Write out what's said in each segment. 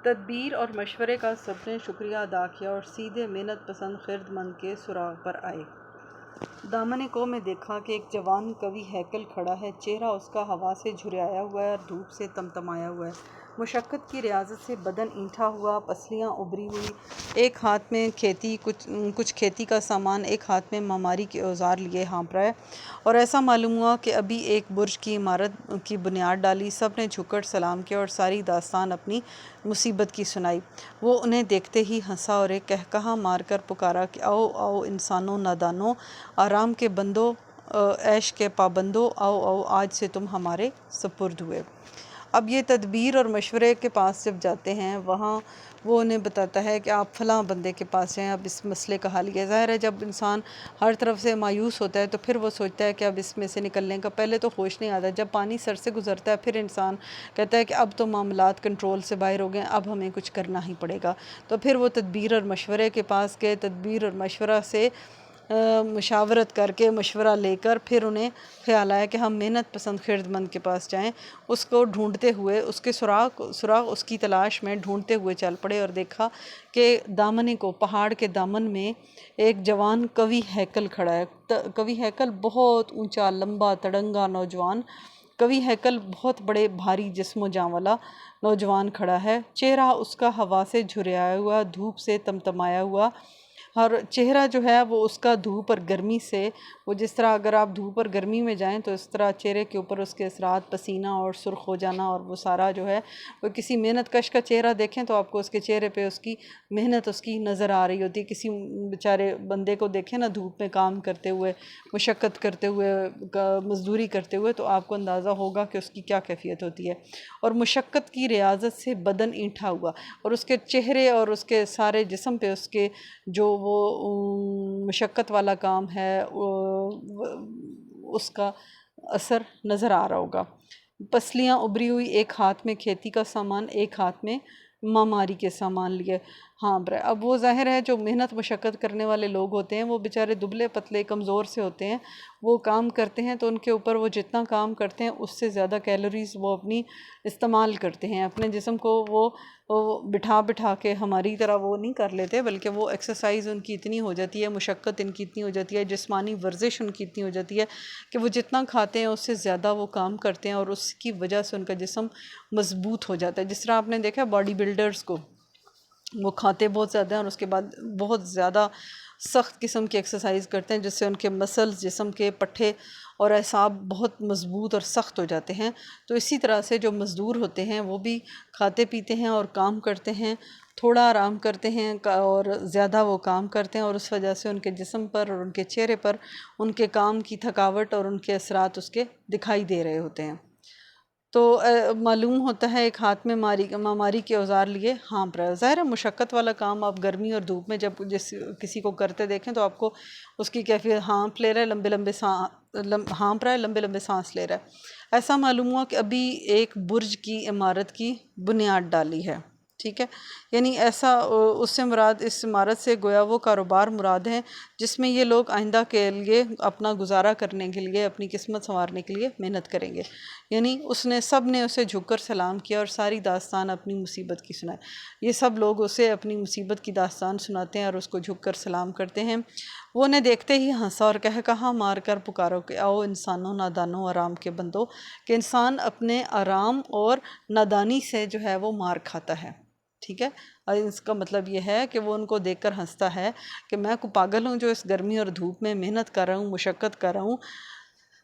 تدبیر اور مشورے کا سب نے شکریہ ادا کیا اور سیدھے محنت پسند خرد مند کے سراغ پر آئے۔ دامن کوہ میں دیکھا کہ ایک جوان قوی ہیکل کھڑا ہے، چہرہ اس کا ہوا سے جھریایا ہوا ہے اور دھوپ سے تمتمایا ہوا ہے۔ مشقت کی ریاضت سے بدن اینٹھا ہوا، پسلیاں ابری ہوئی، ایک ہاتھ میں کچھ کھیتی کا سامان، ایک ہاتھ میں معماری کے اوزار لیے ہانپ رہا ہے، اور ایسا معلوم ہوا کہ ابھی ایک برج کی عمارت کی بنیاد ڈالی۔ سب نے جھک کر سلام کیا اور ساری داستان اپنی مصیبت کی سنائی۔ وہ انہیں دیکھتے ہی ہنسا اور ایک قہقہہ مار کر پکارا کہ آؤ آؤ انسانوں نادانوں، آرام کے بندوں، عیش کے پابندوں، آؤ آؤ آج سے تم ہمارے سپرد ہوئے۔ اب یہ تدبیر اور مشورے کے پاس جب جاتے ہیں، وہاں وہ انہیں بتاتا ہے کہ آپ فلاں بندے کے پاس جائیں، اب اس مسئلے کا حل یہ ظاہر ہے۔ جب انسان ہر طرف سے مایوس ہوتا ہے تو پھر وہ سوچتا ہے کہ اب اس میں سے نکلنے کا پہلے تو ہوش نہیں آتا، جب پانی سر سے گزرتا ہے پھر انسان کہتا ہے کہ اب تو معاملات کنٹرول سے باہر ہو گئے، اب ہمیں کچھ کرنا ہی پڑے گا۔ تو پھر وہ تدبیر اور مشورے کے پاس گئے، تدبیر اور مشورہ سے مشاورت کر کے، مشورہ لے کر پھر انہیں خیال آیا کہ ہم محنت پسند خرد مند کے پاس جائیں۔ اس کو ڈھونڈتے ہوئے، اس کے سراغ اس کی تلاش میں ڈھونڈتے ہوئے چل پڑے اور دیکھا کہ دامن کو پہاڑ کے دامن میں ایک جوان قوی ہیکل کھڑا ہے۔ قوی ہیکل بہت اونچا، لمبا، تڑنگا نوجوان، قوی ہیکل بہت بڑے بھاری جسم و جاں والا نوجوان کھڑا ہے۔ چہرہ اس کا ہوا سے جھریایا ہوا، دھوپ سے تمتمایا ہوا، اور چہرہ جو ہے وہ اس کا دھوپ اور گرمی سے، وہ جس طرح اگر آپ دھوپ اور گرمی میں جائیں تو اس طرح چہرے کے اوپر اس کے اثرات، پسینہ اور سرخ ہو جانا، اور وہ سارا جو ہے وہ کسی محنت کش کا چہرہ دیکھیں تو آپ کو اس کے چہرے پہ اس کی محنت اس کی نظر آ رہی ہوتی ہے۔ کسی بیچارے بندے کو دیکھیں نا دھوپ میں کام کرتے ہوئے، مشقت کرتے ہوئے، مزدوری کرتے ہوئے، تو آپ کو اندازہ ہوگا کہ اس کی کیا کیفیت ہوتی ہے۔ اور مشقت کی ریاضت سے بدن اینٹھا ہوا، اور اس کے چہرے اور اس کے سارے جسم پہ اس کے جو وہ مشقت والا کام ہے اس کا اثر نظر آ رہا ہوگا۔ پسلیاں ابری ہوئی، ایک ہاتھ میں کھیتی کا سامان، ایک ہاتھ میں معماری کے سامان لیے ہانپ رہا ہے۔ اب وہ ظاہر ہے جو محنت مشقت کرنے والے لوگ ہوتے ہیں وہ بیچارے دبلے پتلے کمزور سے ہوتے ہیں، وہ کام کرتے ہیں تو ان کے اوپر وہ جتنا کام کرتے ہیں اس سے زیادہ کیلوریز وہ اپنی استعمال کرتے ہیں، اپنے جسم کو وہ بٹھا کے ہماری طرح وہ نہیں کر لیتے، بلکہ وہ ایکسرسائز ان کی اتنی ہو جاتی ہے، مشقت ان کی اتنی ہو جاتی ہے، جسمانی ورزش ان کی اتنی ہو جاتی ہے کہ وہ جتنا کھاتے ہیں اس سے زیادہ وہ کام کرتے ہیں، اور اس کی وجہ سے ان کا جسم مضبوط ہو جاتا ہے۔ جس طرح آپ نے دیکھا باڈی بلڈرز کو، وہ کھاتے بہت زیادہ ہیں اور اس کے بعد بہت زیادہ سخت قسم کی ایکسرسائز کرتے ہیں، جس سے ان کے مسلز، جسم کے پٹھے اور اعصاب بہت مضبوط اور سخت ہو جاتے ہیں۔ تو اسی طرح سے جو مزدور ہوتے ہیں وہ بھی کھاتے پیتے ہیں اور کام کرتے ہیں، تھوڑا آرام کرتے ہیں اور زیادہ وہ کام کرتے ہیں، اور اس وجہ سے ان کے جسم پر اور ان کے چہرے پر ان کے کام کی تھکاوٹ اور ان کے اثرات اس کے دکھائی دے رہے ہوتے ہیں۔ تو معلوم ہوتا ہے ایک ہاتھ میں معماری کے اوزار لیے ہانپ رہا ہے۔ ظاہر ہے مشقت والا کام آپ گرمی اور دھوپ میں جب کسی کو کرتے دیکھیں تو آپ کو اس کی کیفیت، ہانپ رہا ہے، لمبے لمبے سانس لے رہا ہے۔ ایسا معلوم ہوا کہ ابھی ایک برج کی عمارت کی بنیاد ڈالی ہے، ٹھیک ہے، یعنی ایسا اس سے مراد، اس عمارت سے گویا وہ کاروبار مراد ہے جس میں یہ لوگ آئندہ کے لیے اپنا گزارا کرنے کے لیے، اپنی قسمت سنوارنے کے لیے محنت کریں گے۔ یعنی سب نے اسے جھک کر سلام کیا اور ساری داستان اپنی مصیبت کی سنائی۔ یہ سب لوگ اسے اپنی مصیبت کی داستان سناتے ہیں اور اس کو جھک کر سلام کرتے ہیں۔ وہ انہیں دیکھتے ہی ہنسا اور قہقہہ مار کر پکارا کہ آؤ انسانوں نادانوں، آرام کے بندوں، کہ انسان اپنے آرام اور نادانی سے جو ہے وہ مار کھاتا ہے، ٹھیک ہے۔ اور اس کا مطلب یہ ہے کہ وہ ان کو دیکھ کر ہنستا ہے کہ میں کو پاگل ہوں جو اس گرمی اور دھوپ میں محنت کر رہا ہوں، مشقت کر رہا ہوں۔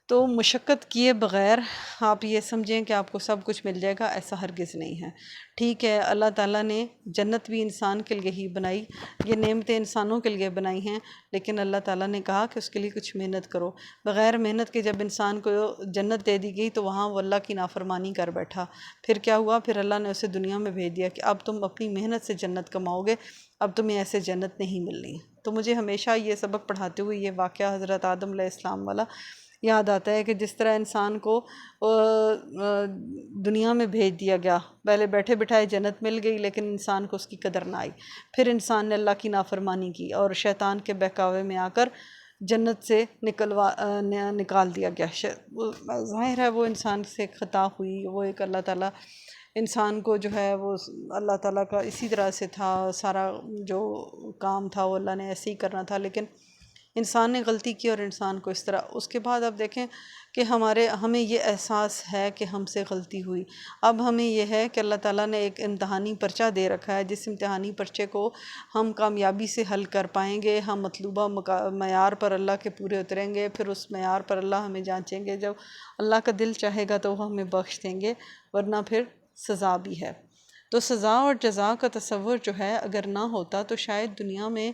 تو مشقت کیے بغیر آپ یہ سمجھیں کہ آپ کو سب کچھ مل جائے گا، ایسا ہرگز نہیں ہے، ٹھیک ہے۔ اللہ تعالیٰ نے جنت بھی انسان کے لیے ہی بنائی، یہ نعمتیں انسانوں کے لیے بنائی ہیں، لیکن اللہ تعالیٰ نے کہا کہ اس کے لیے کچھ محنت کرو۔ بغیر محنت کے جب انسان کو جنت دے دی گئی تو وہاں وہ اللہ کی نافرمانی کر بیٹھا۔ پھر کیا ہوا؟ پھر اللہ نے اسے دنیا میں بھیج دیا کہ اب تم اپنی محنت سے جنت کماؤ گے، اب تمہیں ایسے جنت نہیں ملنی۔ تو مجھے ہمیشہ یہ سبق پڑھاتے ہوئے یہ واقعہ حضرت آدم علیہ السلام والا یاد آتا ہے کہ جس طرح انسان کو دنیا میں بھیج دیا گیا، پہلے بیٹھے بٹھائے جنت مل گئی لیکن انسان کو اس کی قدر نہ آئی، پھر انسان نے اللہ کی نافرمانی کی اور شیطان کے بہکاوے میں آ کر جنت سے نکال دیا گیا۔ ظاہر ہے وہ انسان سے خطا ہوئی، وہ ایک اللہ تعالیٰ انسان کو جو ہے وہ اللہ تعالیٰ کا اسی طرح سے تھا، سارا جو کام تھا وہ اللہ نے ایسے ہی کرنا تھا، لیکن انسان نے غلطی کی اور انسان کو اس طرح، اس کے بعد اب دیکھیں کہ ہمیں یہ احساس ہے کہ ہم سے غلطی ہوئی۔ اب ہمیں یہ ہے کہ اللہ تعالیٰ نے ایک امتحانی پرچہ دے رکھا ہے، جس امتحانی پرچے کو ہم کامیابی سے حل کر پائیں گے، ہم مطلوبہ معیار پر اللہ کے پورے اتریں گے، پھر اس معیار پر اللہ ہمیں جانچیں گے، جب اللہ کا دل چاہے گا تو وہ ہمیں بخش دیں گے، ورنہ پھر سزا بھی ہے۔ تو سزا اور جزا کا تصور جو ہے اگر نہ ہوتا تو شاید دنیا میں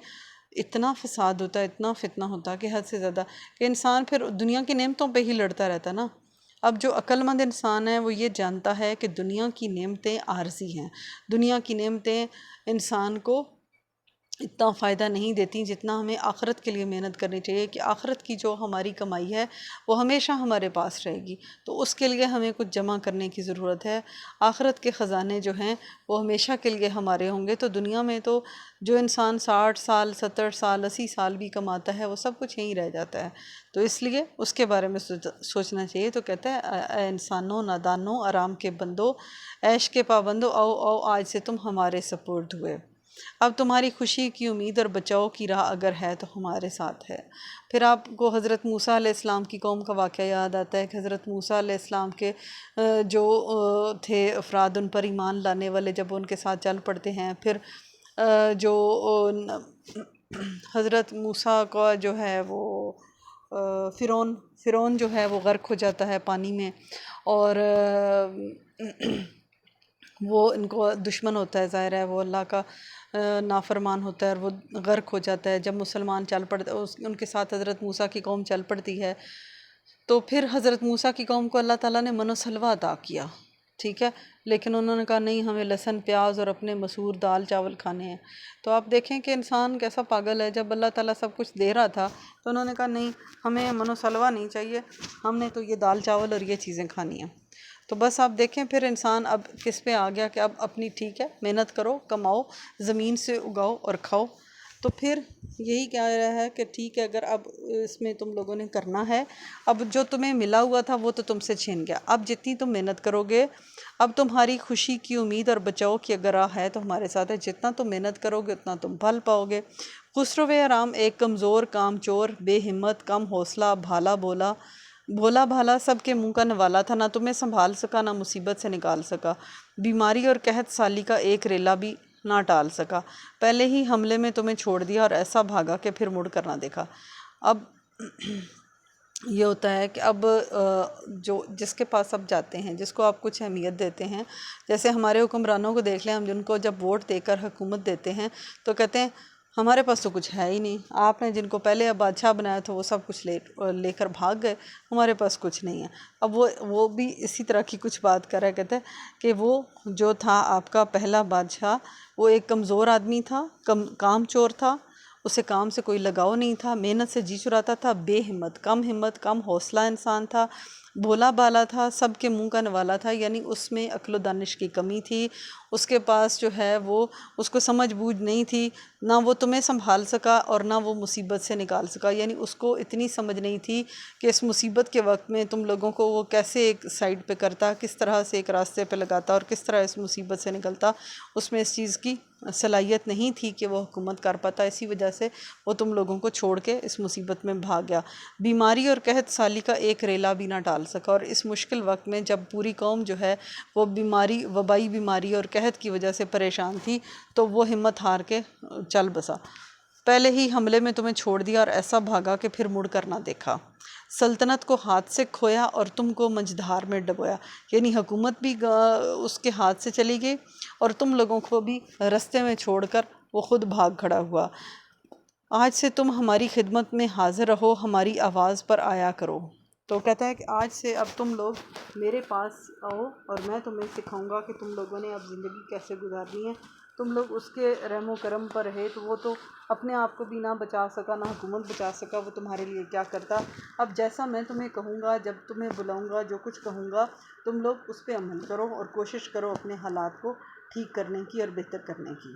اتنا فساد ہوتا، اتنا فتنہ ہوتا کہ حد سے زیادہ، کہ انسان پھر دنیا کی نعمتوں پہ ہی لڑتا رہتا نا۔ اب جو عقل مند انسان ہے وہ یہ جانتا ہے کہ دنیا کی نعمتیں عارضی ہیں، دنیا کی نعمتیں انسان کو اتنا فائدہ نہیں دیتی جتنا ہمیں آخرت کے لیے محنت کرنی چاہیے، کہ آخرت کی جو ہماری کمائی ہے وہ ہمیشہ ہمارے پاس رہے گی، تو اس کے لیے ہمیں کچھ جمع کرنے کی ضرورت ہے۔ آخرت کے خزانے جو ہیں وہ ہمیشہ کے لیے ہمارے ہوں گے، تو دنیا میں تو جو انسان 60 سال 70 سال 80 سال بھی کماتا ہے وہ سب کچھ یہیں رہ جاتا ہے، تو اس لیے اس کے بارے میں سوچنا چاہیے۔ تو کہتا ہے اے انسانوں، نادانوں، آرام کے بندو، عیش کے پابندو، آؤ آؤ آج سے تم ہمارے سپرد ہوئے، اب تمہاری خوشی کی امید اور بچاؤ کی راہ اگر ہے تو ہمارے ساتھ ہے۔ پھر آپ کو حضرت موسیٰ علیہ السلام کی قوم کا واقعہ یاد آتا ہے کہ حضرت موسیٰ علیہ السلام کے جو تھے افراد، ان پر ایمان لانے والے جب ان کے ساتھ چل پڑتے ہیں، پھر جو حضرت موسیٰ کا جو ہے وہ فرعون جو ہے وہ غرق ہو جاتا ہے پانی میں، اور وہ ان کو دشمن ہوتا ہے، ظاہر ہے وہ اللہ کا نافرمان ہوتا ہے اور وہ غرق ہو جاتا ہے۔ جب مسلمان چل پڑتے ان کے ساتھ حضرت موسیٰ کی قوم چل پڑتی ہے، تو پھر حضرت موسیٰ کی قوم کو اللہ تعالیٰ نے من و سلوہ عطا کیا، ٹھیک ہے، لیکن انہوں نے کہا نہیں، ہمیں لہسن پیاز اور اپنے مسور دال چاول کھانے ہیں۔ تو آپ دیکھیں کہ انسان کیسا پاگل ہے، جب اللہ تعالیٰ سب کچھ دے رہا تھا تو انہوں نے کہا نہیں، ہمیں من و سلوہ نہیں چاہیے، ہم نے تو یہ دال چاول اور یہ چیزیں کھانی ہیں۔ تو بس آپ دیکھیں پھر انسان اب کس پہ آ گیا کہ اب اپنی ٹھیک ہے محنت کرو، کماؤ، زمین سے اگاؤ اور کھاؤ۔ تو پھر یہی کہہ رہا ہے کہ ٹھیک ہے، اگر اب اس میں تم لوگوں نے کرنا ہے، اب جو تمہیں ملا ہوا تھا وہ تو تم سے چھین گیا، اب جتنی تم محنت کرو گے، اب تمہاری خوشی کی امید اور بچاؤ کی اگر راہ ہے تو ہمارے ساتھ ہے، جتنا تم محنت کرو گے اتنا تم پھل پاؤ گے۔ خسرو آرام ایک کمزور کام چور، بے ہمت کم حوصلہ، بھالا بولا، بھولا بھالا سب کے منہ کا نوالا تھا، نہ تمہیں سنبھال سکا نہ مصیبت سے نکال سکا، بیماری اور قحط سالی کا ایک ریلا بھی نہ ٹال سکا، پہلے ہی حملے میں تمہیں چھوڑ دیا اور ایسا بھاگا کہ پھر مڑ کر نہ دیکھا۔ اب یہ ہوتا ہے کہ اب جو جس کے پاس اب جاتے ہیں، جس کو آپ کچھ اہمیت دیتے ہیں، جیسے ہمارے حکمرانوں کو دیکھ لیں، ہم جن کو جب ووٹ دے کر حکومت دیتے ہیں تو کہتے ہیں ہمارے پاس تو کچھ ہے ہی نہیں، آپ نے جن کو پہلے بادشاہ بنایا تھا وہ سب کچھ لے کر بھاگ گئے، ہمارے پاس کچھ نہیں ہے۔ اب وہ بھی اسی طرح کی کچھ بات کر رہا ہے، کہتے ہیں کہ وہ جو تھا آپ کا پہلا بادشاہ، وہ ایک کمزور آدمی تھا، کام چور تھا، اسے کام سے کوئی لگاؤ نہیں تھا، محنت سے جی چراتا تھا، بے ہمت کم حوصلہ انسان تھا، بھولا بالا تھا، سب کے منہ کا نوالا تھا، یعنی اس میں عقل و دانش کی کمی تھی، اس کے پاس جو ہے وہ اس کو سمجھ بوجھ نہیں تھی، نہ وہ تمہیں سنبھال سکا اور نہ وہ مصیبت سے نکال سکا، یعنی اس کو اتنی سمجھ نہیں تھی کہ اس مصیبت کے وقت میں تم لوگوں کو وہ کیسے ایک سائڈ پہ کرتا، کس طرح سے ایک راستے پہ لگاتا اور کس طرح اس مصیبت سے نکلتا، اس میں اس چیز کی صلاحیت نہیں تھی کہ وہ حکومت کر پاتا، اسی وجہ سے وہ تم لوگوں کو چھوڑ کے اس مصیبت میں بھاگ گیا۔ بیماری اور قحط سالی کا ایک ریلا بھی نہ ٹال سکا، اور اس مشکل وقت میں جب پوری قوم جو ہے وہ وبائی بیماری اور قحط کی وجہ سے پریشان تھی تو وہ ہمت ہار کے چل بسا، پہلے ہی حملے میں تمہیں چھوڑ دیا اور ایسا بھاگا کہ پھر مڑ کر نہ دیکھا، سلطنت کو ہاتھ سے کھویا اور تم کو مجدھار میں ڈبویا، یعنی حکومت بھی اس کے ہاتھ سے چلی گئی اور تم لوگوں کو بھی رستے میں چھوڑ کر وہ خود بھاگ کھڑا ہوا۔ آج سے تم ہماری خدمت میں حاضر رہو، ہماری آواز پر آیا کرو۔ تو کہتا ہے کہ آج سے اب تم لوگ میرے پاس آؤ اور میں تمہیں سکھاؤں گا کہ تم لوگوں نے اب زندگی کیسے گزارنی ہے۔ تم لوگ اس کے رحم و کرم پر رہے تو وہ تو اپنے آپ کو بھی نہ بچا سکا نہ حکومت بچا سکا، وہ تمہارے لیے کیا کرتا۔ اب جیسا میں تمہیں کہوں گا، جب تمہیں بلاؤں گا، جو کچھ کہوں گا تم لوگ اس پہ عمل کرو اور کوشش کرو اپنے حالات کو ٹھیک کرنے کی اور بہتر کرنے کی۔